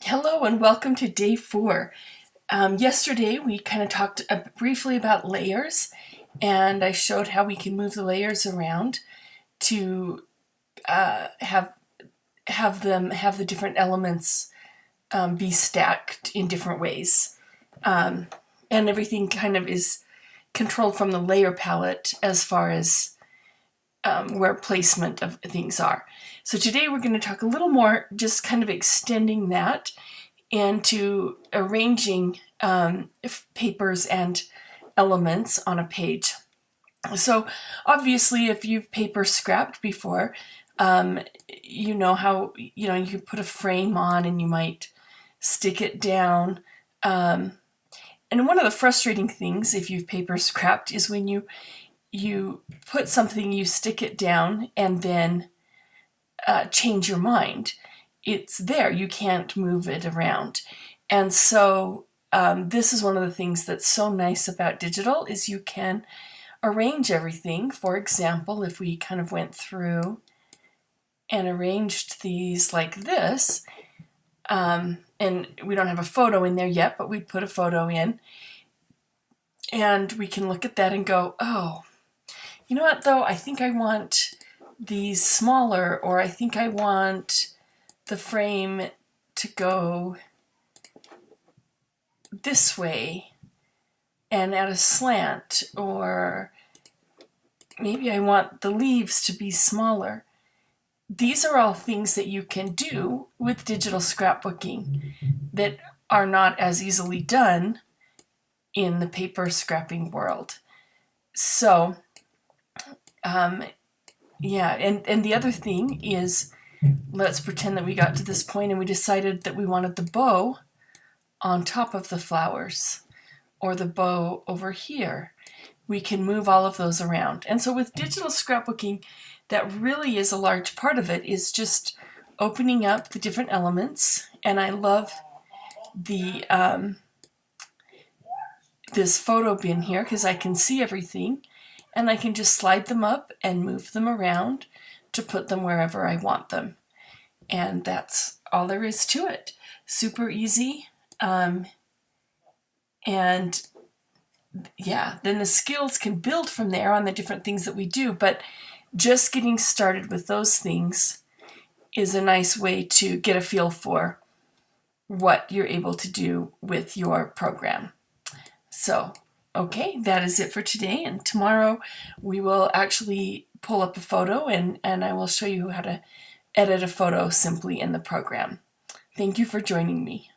Hello and welcome to day 4. Yesterday we kind of talked briefly about layers, and I showed how we can move the layers around to have the different elements be stacked in different ways, and everything kind of is controlled from the layer palette as far as where placement of things are. So today we're going to talk a little more, just kind of extending that into arranging papers and elements on a page. So obviously, if you've paper scrapped before, you know how you put a frame on and you might stick it down. And one of the frustrating things, if you've paper scrapped, is when you put something, you stick it down, and then change your mind. It's there. You can't move it around. And so this is one of the things that's so nice about digital is you can arrange everything. For example, if we kind of went through and arranged these like this, and we don't have a photo in there yet, but we'd put a photo in, and we can look at that and go, oh, you know what though, I think I want these smaller, or I think I want the frame to go this way and at a slant, or maybe I want the leaves to be smaller. These are all things that you can do with digital scrapbooking that are not as easily done in the paper scrapping world. So yeah, and the other thing is, let's pretend that we got to this point and we decided that we wanted the bow on top of the flowers, or the bow over here. We can move all of those around. And so with digital scrapbooking, that really is a large part of it, is just opening up the different elements. And I love the this photo bin here because I can see everything, and I can just slide them up and move them around to put them wherever I want them. And that's all there is to it. Super easy. And yeah, then the skills can build from there on the different things that we do. But just getting started with those things is a nice way to get a feel for what you're able to do with your program. So, okay, that is it for today. And tomorrow we will actually pull up a photo, and I will show you how to edit a photo simply in the program. Thank you for joining me.